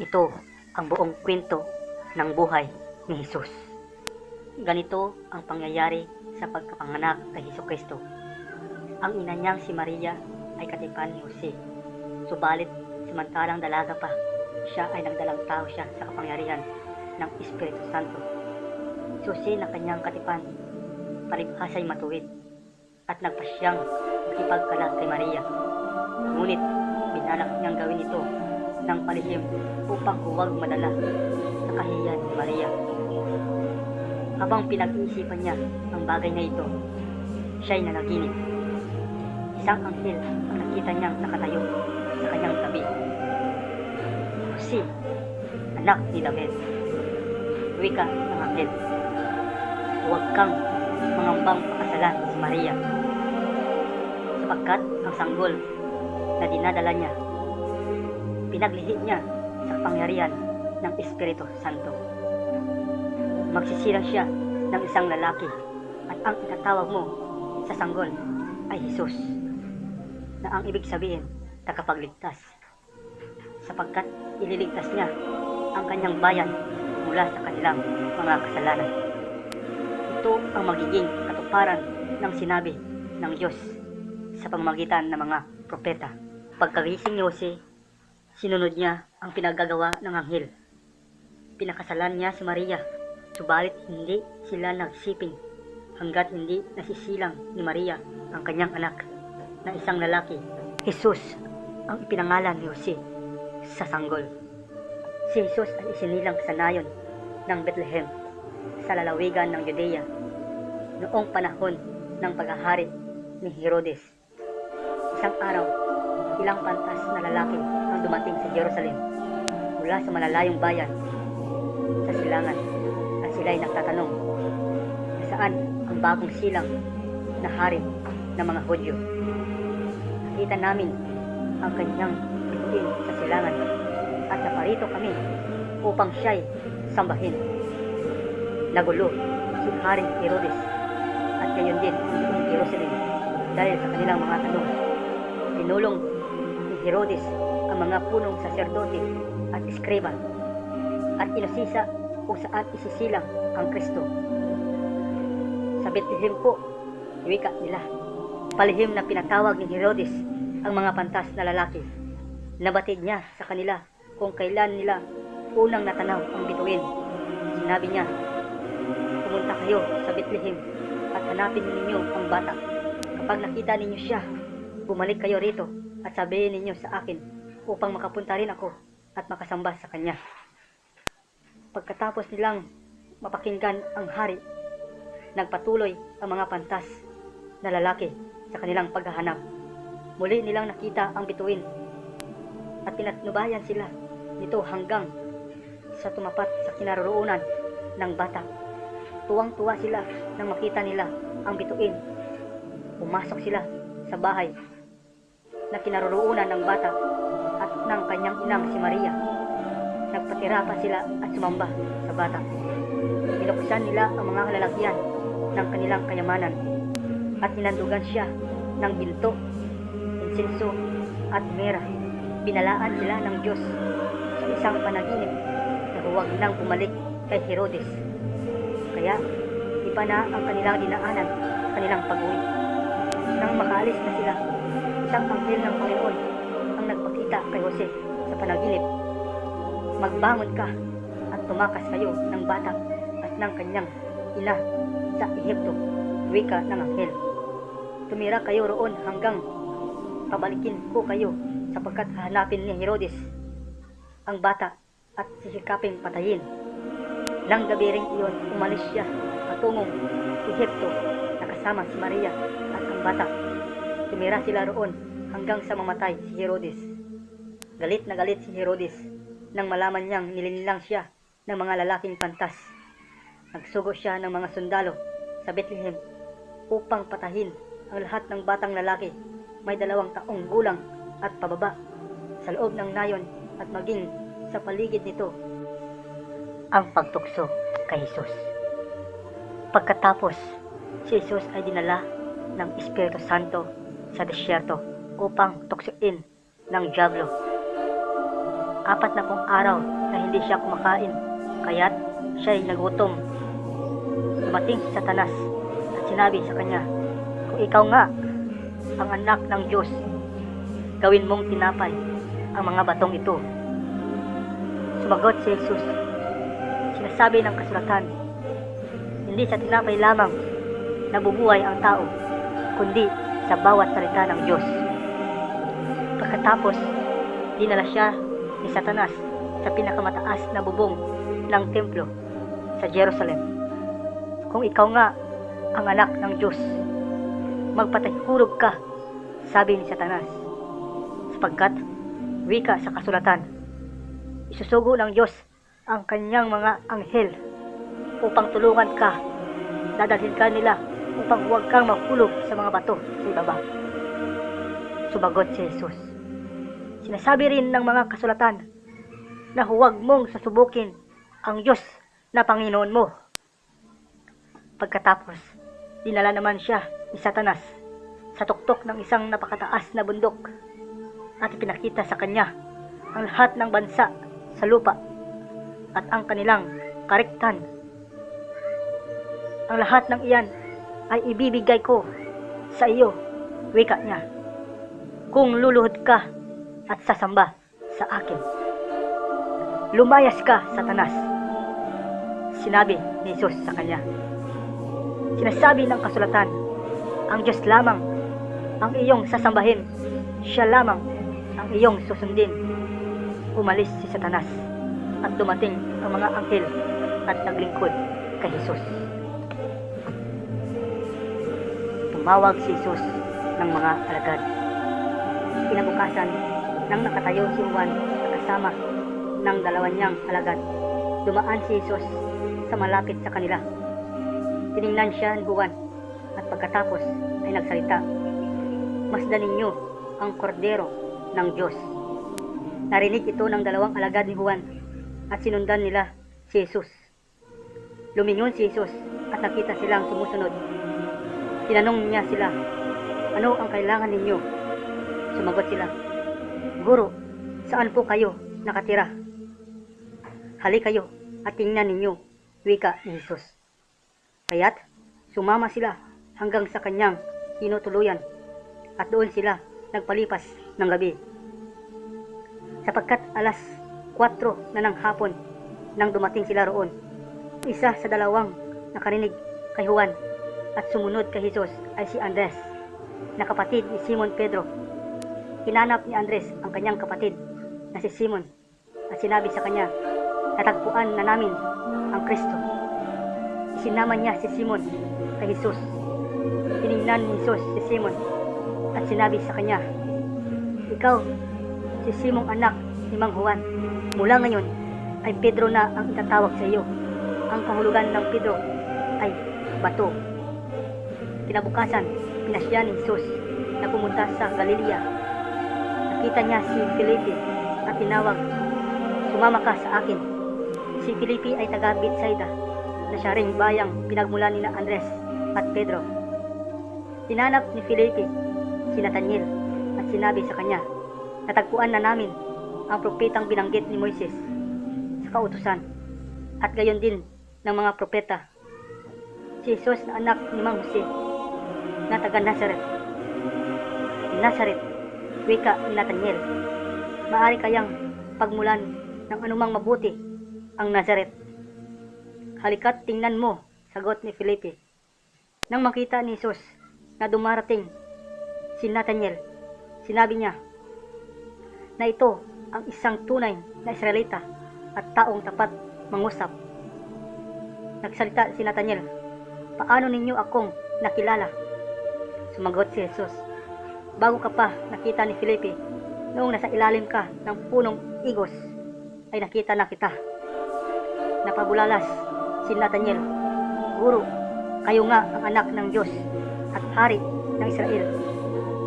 Ito ang buong kwento ng buhay ni Jesus. Ganito ang pangyayari sa pagkapanganak kay Hesukristo. Ang ina niyang si Maria ay katipan ni Jose. Subalit, samantalang dalaga pa, siya ay nagdalang tao siya sa kapangyarihan ng Espiritu Santo. Si Jose na kanyang katipan, palibhasa'y matuwid at nagpasyang makipagkalat kay Maria. Ngunit binalak niyang gawin ito ng palihim upang huwag madala sa kahihiyan ni Maria. Habang pinag-iisipan niya ang bagay na ito, siya'y nanaginip. Isang anghel ang nakita niyang nakatayo sa kanyang tabi. Jose, anak ni David, wika ng anghel, huwag kang mangambang pakasalan si Maria, sapagkat ang sanggol na dinadala niya, pinaglihi niya sa kapangyarihan ng Espiritu Santo. Magsisilang siya ng isang lalaki at ang itatawag mo sa sanggol ay Jesus, na ang ibig sabihin tagapagligtas, sapagkat ililigtas niya ang kanyang bayan mula sa kanilang mga kasalanan. Ito ang magiging katuparan ng sinabi ng Diyos sa pamamagitan ng mga propeta. Pagkagising ni Jose, sinunod niya ang pinagagawa ng anghel. Pinakasalan niya si Maria, subalit hindi sila nagsiping hanggat hindi nasisilang ni Maria ang kanyang anak na isang lalaki. Jesus ang ipinangalan ni Jose sa sanggol. Si Jesus ay isinilang sa nayon ng Bethlehem sa lalawigan ng Judea noong panahon ng paghahari ni Herodes. Isang araw, ilang pantas na lalaki ang dumating sa Jerusalem mula sa malalayong bayan sa silangan at sila'y nagtatanong saan ang bagong silang na hari ng mga Hudyo. Nakita namin ang kanyang bituin sa silangan at naparito kami upang siya'y sambahin. Nagulo si Haring Herodes at gayon din ang buong Jerusalem dahil sa kanilang mga tanong. Tinulong ni Herodes ang mga punong saserdote at eskriba at inusisa kung saan isisilang ang Kristo. Sa Bethlehem po, wika nila. Palihim na pinatawag ni Herodes ang mga pantas na lalaki. Nabatid niya sa kanila kung kailan nila unang natanaw ang bituin. Sinabi niya, pumunta kayo sa Bethlehem at hanapin ninyo ang bata. Kapag nakita ninyo siya, bumalik kayo rito at sabihin ninyo sa akin upang makapunta rin ako at makasamba sa kanya. Pagkatapos nilang mapakinggan ang hari, nagpatuloy ang mga pantas na lalaki sa kanilang paghahanap. Muli nilang nakita ang bituin at pinatnubayan sila nito hanggang sa tumapat sa kinaroroonan ng bata. Tuwang-tuwa sila nang makita nila ang bituin. Pumasok sila sa bahay na kinaroroonan ng bata at ng kanyang inang si Maria. Nagpatira pa sila at sumamba sa bata. Binuksan nila ang mga lalagyan ng kanilang kayamanan at ninandugan siya ng ginto, insenso at mera. Binalaan sila ng Diyos sa isang panaginip na huwag nang bumalik kay Herodes. Kaya iba na ang kanilang dinaanan sa kanilang pag-uwi. Nang makaalis na sila, isang anghel ng Panginoon ang nagpakita kay Jose sa panaginip. Magbangon ka at tumakas kayo ng bata at ng kanyang ina sa Ehipto, wika ng anghel. Tumira kayo roon hanggang pabalikin ko kayo sapagkat hahanapin ni Herodes ang bata at sisikaping patayin. Nang gabi ring iyon, umalis siya patungong Ehipto na kasama si Maria at ang bata. Tumira sila roon hanggang sa mamatay si Herodes. Galit na galit si Herodes nang malaman niyang nilinilang siya ng mga lalaking pantas. Nagsugo siya ng mga sundalo sa Bethlehem upang patahin ang lahat ng batang lalaki may 2 taong gulang at pababa sa loob ng nayon at maging sa paligid nito. Ang pagtukso kay Jesus. Pagkatapos, si Jesus ay dinala ng Espiritu Santo sa disyerto upang tuksoin ng dyablo. 40 araw na hindi siya kumakain, kaya't siya'y nagutom. Dumating si Satanas at sinabi sa kanya, "Kung ikaw nga ang anak ng Diyos, gawin mong tinapay ang mga batong ito." Sumagot si Jesus, "Sinasabi ng kasulatan, hindi sa tinapay lamang nabubuhay ang tao, kundi sa bawat salita ng Diyos." Pagkatapos, dinala siya ni Satanas sa pinakamataas na bubong ng templo sa Jerusalem. "Kung ikaw nga ang anak ng Diyos, magpatahimik ka," sabi ni Satanas, "sapagkat wika sa kasulatan, isusugo ng Diyos ang kanyang mga anghel upang tulungan ka. Dadalhin ka nila upang huwag kang mahulog sa mga bato sa ibaba." Sumagot si Jesus, "Sinasabi rin ng mga kasulatan na huwag mong susubukin ang Diyos na Panginoon mo." Pagkatapos, dinala naman siya ni Satanas sa tuktok ng isang napakataas na bundok at ipinakita sa kanya ang lahat ng bansa sa lupa at ang kanilang kariktan. "Ang lahat ng iyan ay ibibigay ko sa iyo," wika niya, "kung luluhod ka at sasamba sa akin." "Lumayas ka, Satanas," sinabi ni Jesus sa kanya. "Sinasabi ng kasulatan, ang Diyos lamang ang iyong sasambahin, siya lamang ang iyong susundin." Umalis si Satanas at dumating ang mga anghel at naglingkod kay Jesus. Tumawag si Jesus ng mga alagad. Kinabukasan, nang nakatayo si Juan kasama ng 2 niyang alagad, dumaan si Jesus sa malapit sa kanila. Tiningnan siya ni Juan at pagkatapos ay nagsalita, "Masdan ninyo ang kordero ng Diyos." Narinig ito ng 2 alagad ni Juan at sinundan nila si Jesus. Lumingon si Jesus at nakita silang sumusunod. Tinanong niya sila, "Ano ang kailangan ninyo?" Sumagot sila, "Guro, saan po kayo nakatira? Hali kayo at tingnan ninyo," wika ni Jesus. Kaya't sumama sila hanggang sa kanyang tinutuluyan at doon sila nagpalipas ng gabi. Sapagkat alas 4 na ng hapon nang dumating sila roon, isa sa 2 nakarinig kay Juan at sumunod kay Jesus ay si Andres, na kapatid ni Simon Pedro. Hinanap ni Andres ang kanyang kapatid na si Simon at sinabi sa kanya, "Natagpuan na namin ang Kristo." Isinama niya si Simon kay Jesus. Tiningnan ni Jesus si Simon at sinabi sa kanya, "Ikaw, si Simong anak ni Mang Juan, mula ngayon ay Pedro na ang itatawag sa iyo." Ang kahulugan ng Pedro ay bato. Kinabukasan, pinasya ni Jesus na pumunta sa Galilea. Nakita niya si Felipe at tinawag, "Sumama ka sa akin." Si Felipe ay taga Bethsaida, na siya ring bayang pinagmulan ni Andres at Pedro. Hinanap ni Felipe si Nathanael at sinabi sa kanya, "Natagpuan na namin ang propetang binanggit ni Moises sa kautusan, at gayon din ng mga propeta, si Jesus na anak ni Mang Jose, na taga Nazaret." "Nazaret," wika ni Nathanael, "maaari kayang pagmulan ng anumang mabuti ang Nazaret?" "Halika't tingnan mo," sagot ni Felipe. Nang makita ni Jesus na dumarating si Nathanael, sinabi niya na ito ang isang tunay na Israelita at taong tapat mangusap. Nagsalita si Nathanael, "Paano ninyo akong nakilala?" Sumagot si Jesus, "Bago ka pa nakita ni Felipe, noong nasa ilalim ka ng punong igos, ay nakita na kita." Napabulalas si Nathanael, "Guro, kayo nga ang anak ng Diyos at hari ng Israel."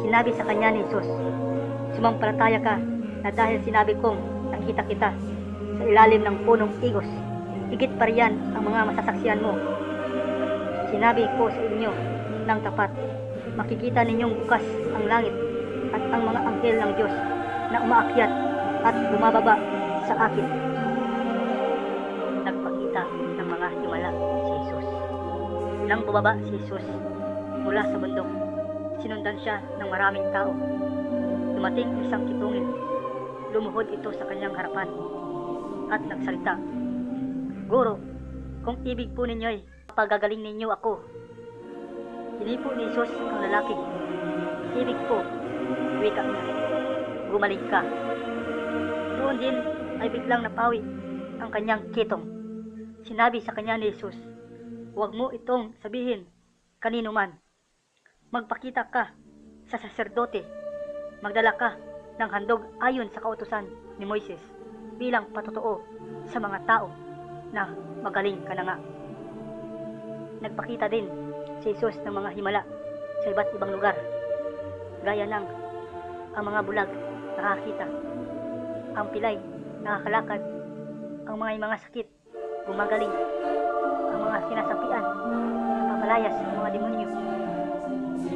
Sinabi sa kanya ni Jesus, "Sumampalataya ka na dahil sinabi kong nakita kita sa ilalim ng punong igos, higit pa riyan ang mga masasaksiyan mo. Sinabi ko sa inyo ng tapat, makikita ninyong bukas ang langit at ang mga anghel ng Diyos na umaakyat at bumababa sa akin. Nagpakita ng mga himala si Jesus. Nang bumaba si Jesus mula sa bundok, sinundan siya ng maraming tao. Dumating ang isang kitungin. Lumuhod ito sa kanyang harapan at nagsalita, "Guro, kung ibig po ninyo ay pagagaling ninyo ako." Hinipo ni Jesus ang lalaki. "Ibig po," wika niya, "gumaling ka." Doon din ay biglang napawi ang kanyang kitong. Sinabi sa kanya ni Jesus, "Huwag mo itong sabihin kanino man. Magpakita ka sa saserdote. Magdala ka ng handog ayon sa kautusan ni Moises bilang patotoo sa mga tao na magaling ka na nga." Nagpakita din si Jesus ng mga himala sa iba't ibang lugar, gaya ng ang mga bulag nakakita, ang pilay nakakalakad, ang mga sakit gumagaling, ang mga sinasapian napapalayas ng mga demonyo,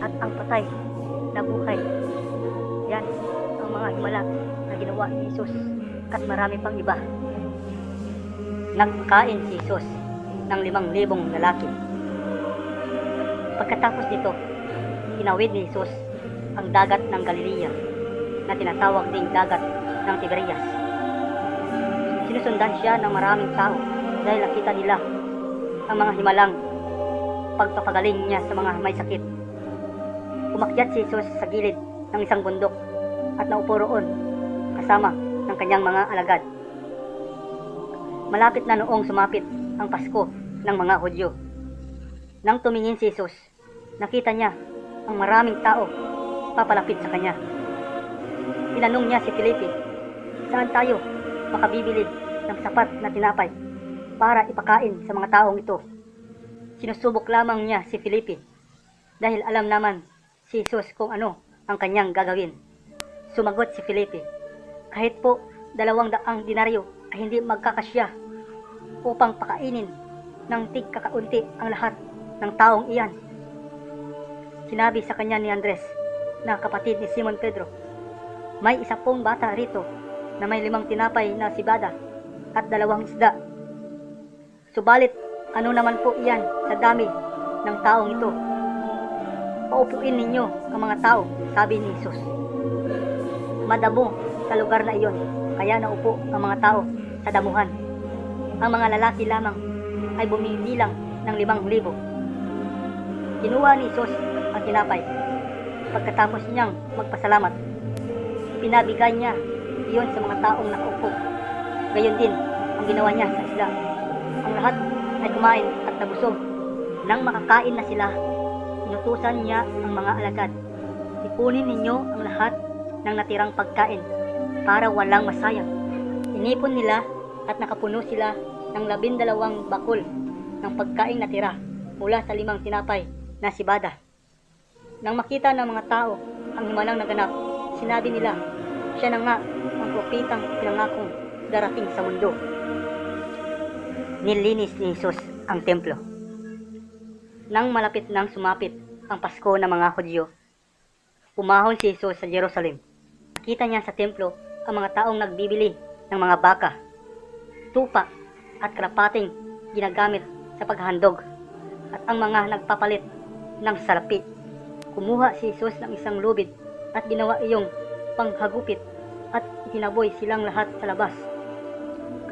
at ang patay na buhay. Yan ang mga himala na ginawa ni Jesus at marami pang iba. Nagkain si Jesus ng 5,000 lalaki. Pagkatapos nito, tinawid ni Jesus ang dagat ng Galilea na tinatawag ding dagat ng Tiberias. Sinusundan siya ng maraming tao dahil nakita nila ang mga himalang pagpapagaling niya sa mga may sakit. Umakyat si Jesus sa gilid ng isang bundok at naupo roon kasama ng kanyang mga alagad. Malapit na noong sumapit ang Pasko ng mga Hudyo. Nang tumingin si Jesus, nakita niya ang maraming tao papalapit sa kanya. Tinanong niya si Felipe, "Saan tayo makabibili ng sapat na tinapay para ipakain sa mga taong ito?" Sinusubok lamang niya si Felipe dahil alam naman si Jesus kung ano ang kanyang gagawin. Sumagot si Felipe, "Kahit po 200 denaryo ay hindi magkakasya upang pakainin ng tig-kakaunti ang lahat ng taong iyan." Sinabi sa kanya ni Andres, na kapatid ni Simon Pedro, "May 10 bata rito na may 5 tinapay na sibada at 2 isda. Subalit, ano naman po iyan sa dami ng taong ito? Paupuin ninyo ang mga tao," sabi ni Jesus. Madamo sa lugar na iyon, kaya naupo ang mga tao sa damuhan. Ang mga lalaki lamang ay bumibilang ng 5,000. Kinuha ni Jesus ang tinapay. Pagkatapos niyang magpasalamat, pinabigay niya iyon sa mga taong nakaupo. Gayon din ang ginawa niya sa isda. Ang lahat ay kumain at nabusog. Nang makakain na sila, inutusan niya ang mga alagad, "Ipunin ninyo ang lahat ng natirang pagkain para walang masayang." Inipon nila at nakapuno sila ng 12 bakul ng pagkain natira mula sa 5 tinapay na sibada. Nang makita ng mga tao ang himalang naganap, sinabi nila, siya na nga ang propetang pinangakong darating sa mundo. Nilinis ni Jesus ang templo. Nang malapit nang sumapit ang Pasko ng mga Hudyo, umahon si Jesus sa Jerusalem. Nakita niya sa templo ang mga taong nagbibili ng mga baka, tupa at karapating ginagamit sa paghandog, at ang mga nagpapalit ng salapi. Kumuha si Jesus ng isang lubid at ginawa iyong panghagupit at itinaboy silang lahat sa labas,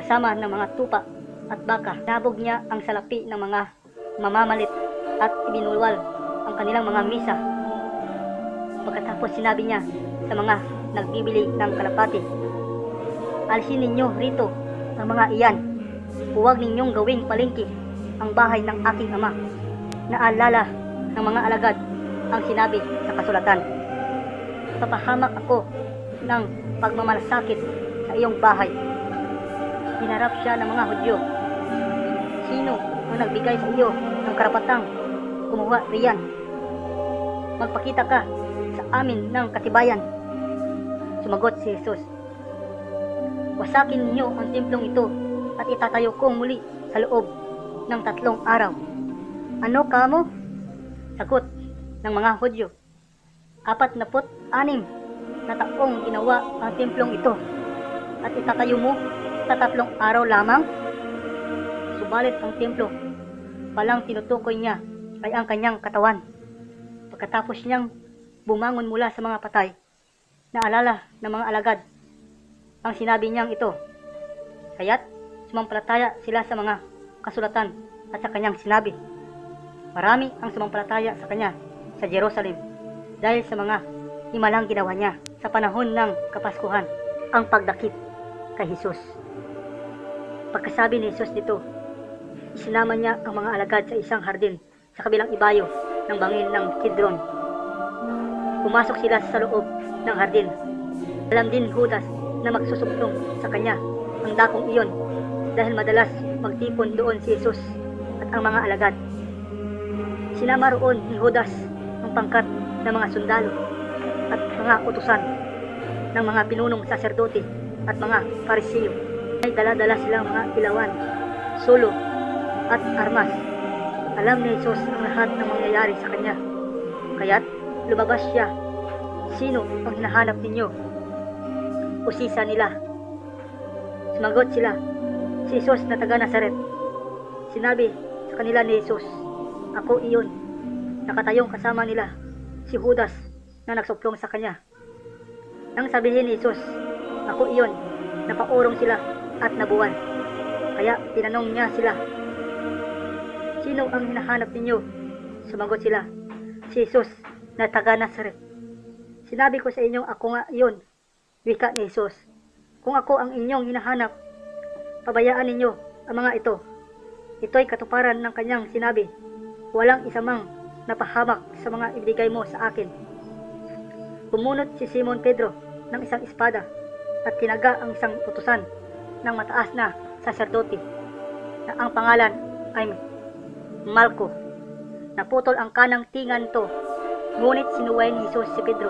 kasama ng mga tupa at baka. Nabog niya ang salapi ng mga mamamalit at ibinulwal ang kanilang mga misa. Pagkatapos sinabi niya sa mga nagbibili ng kalapati, "Alisin ninyo rito ang mga iyan. Huwag ninyong gawing palengke ang bahay ng aking ama." Naalala ng mga alagad ang sinabi sa kasulatan, "Papahamak ako ng pagmamalasakit sa iyong bahay." Hinarap siya ng mga Hudyo, "Sino ang nagbigay sa iyo ng karapatang kumuha riyan? Magpakita ka sa amin ng katibayan." Sumagot si Jesus, "Wasakin ninyo ang templong ito at itatayo ko muli sa loob ng 3 araw. Ano kamo?" Sagot ng mga Hudyo, 46 na taong ginawa ang templong ito at itatayo mo sa 3 araw lamang? Subalit ang templo palang tinutukoy niya ay ang kanyang katawan. Pagkatapos niyang bumangon mula sa mga patay, naalala ng mga alagad ang sinabi niyang ito. Kaya't sumampalataya sila sa mga kasulatan at sa kanyang sinabi. Marami ang sumampalataya sa kanya sa Jerusalem dahil sa mga himalang ginawa niya sa panahon ng Kapaskuhan, ang pagdakip kay Jesus. Pagkasabi ni Jesus dito, isinama niya ang mga alagad sa isang hardin sa kabilang ibayo ng bangin ng Kidron. Pumasok sila sa loob ng hardin. Alam din Judas na magsusuplong sa kanya ang dakong iyon dahil madalas magtipon doon si Jesus at ang mga alagad. Sinama roon ni Judas ang pangkat ng mga sundalo at mga utusan ng mga pinunong saserdote at mga Pariseo. Ay dala-dala silang mga ilawan, sulo at armas. Alam ni Jesus ang lahat ng mangyayari sa kanya. Kaya't lumabas siya. Sino ang hinahanap ninyo? Usisa nila. Sumagot sila, si Jesus na taga Nazaret. Sinabi sa kanila ni Jesus, ako iyon. Nakatayong kasama nila si Judas na nagsuplong sa kanya. Nang sabihin ni Jesus, ako iyon, napaurong sila at nabuwan. Kaya tinanong niya sila, sino ang hinahanap ninyo? Sumagot sila, si Jesus na taga Nazaret. Sinabi ko sa inyo, ako nga iyon. Wika ni Jesus, kung ako ang inyong hinahanap, pabayaan ninyo ang mga ito. Ito'y katuparan ng kanyang sinabi, walang isa mang napahamak sa mga ibigay mo sa akin. Bumunot si Simon Pedro ng isang espada at tinaga ang isang utusan ng mataas na saserdote na ang pangalan ay Malko. Naputol ang kanang tingan to, ngunit sinuway ni Jesus si Pedro,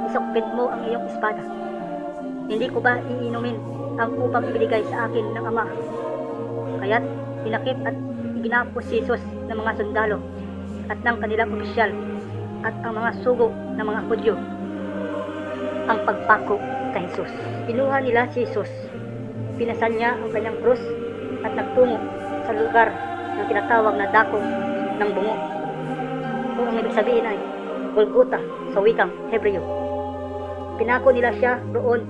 isukbit mo ang iyong espada. Hindi ko ba iinumin ang upang ibigay sa akin ng Ama? Kaya't pinakip at ginapos si Jesus ng mga sundalo at ng kanilang opisyal at ang mga sugo ng mga Hudyo. Ang pagpako kay Jesus. Pinuha nila si Jesus. Pinasal niya ang kanyang krus at nagtungo sa lugar na tinatawag na dako ng bungo. Kung ang ibig sabihin ay Golgotha sa wikang Hebreo. Pinako nila siya roon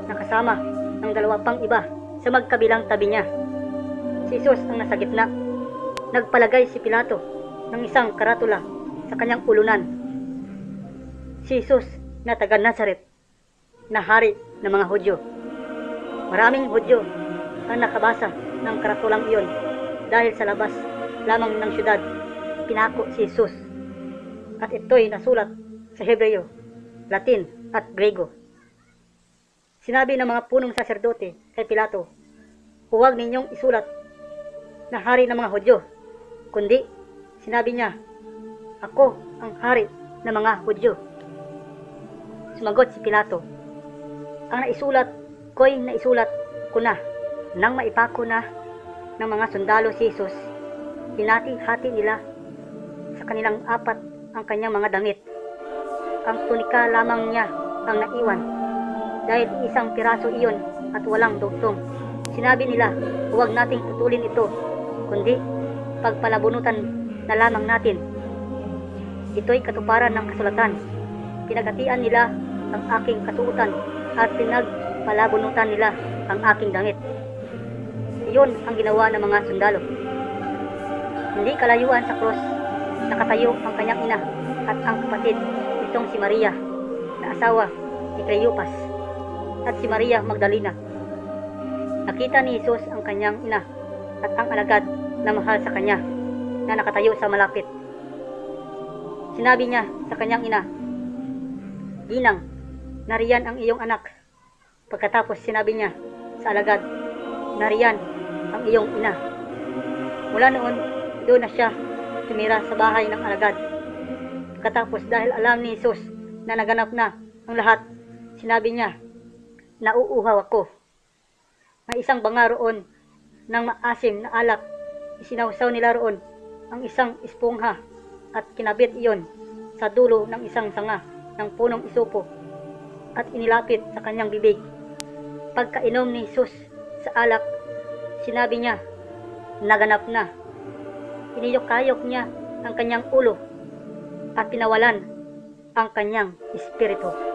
nakasama ng 2 pang iba sa magkabilang tabi niya. Si Jesus ang nasa gitna. Nagpalagay si Pilato ng isang karatula sa kanyang ulunan. Si Jesus na taga Nazaret, na hari ng mga Hudyo. Maraming Hudyo ang nakabasa ng karatulang iyon dahil sa labas lamang ng syudad pinako si Jesus. At ito'y nasulat sa Hebreo, Latin at Grego. Sinabi ng mga punong saserdote kay Pilato, huwag ninyong isulat na hari ng mga Hudyo, kundi sinabi niya, ako ang hari ng mga Hudyo. Sumagot si Pilato, ang naisulat ko'y naisulat ko na. Nang maipako na ng mga sundalo si Jesus, hinati-hati nila sa kanilang 4 ang kanyang mga damit. Ang tunika lamang niya ang naiwan, dahil isang piraso iyon at walang dugtong. Sinabi nila, huwag nating putulin ito, kundi pagpalabunutan na lamang natin. Ito'y katuparan ng kasulatan. Pinagatian nila ang aking kasuotan at pinagpalabunutan nila ang aking damit. Iyon ang ginawa ng mga sundalo. Hindi kalayuan sa krus, nakatayo ang kanyang ina at ang kapatid nitong si Maria na asawa ni Cleopas at si Maria Magdalena. Nakita ni Jesus ang kanyang ina at ang alagad na mahal sa kanya na nakatayo sa malapit. Sinabi niya sa kanyang ina, Ginang, nariyan ang iyong anak. Pagkatapos sinabi niya sa alagad, nariyan ang iyong ina. Mula noon, doon na siya tumira sa bahay ng alagad. Pagkatapos dahil alam ni Jesus na naganap na ang lahat, sinabi niya, nauuhaw ako. May isang banga roon ng maasim na alak. Isinawsaw nila roon ang isang espongha at kinabit iyon sa dulo ng isang sanga ng punong isupo at inilapit sa kanyang bibig. Pagkainom ni Jesus sa alak, sinabi niya, naganap na. Iniyok-kayok niya ang kanyang ulo at pinawalan ang kanyang espiritu.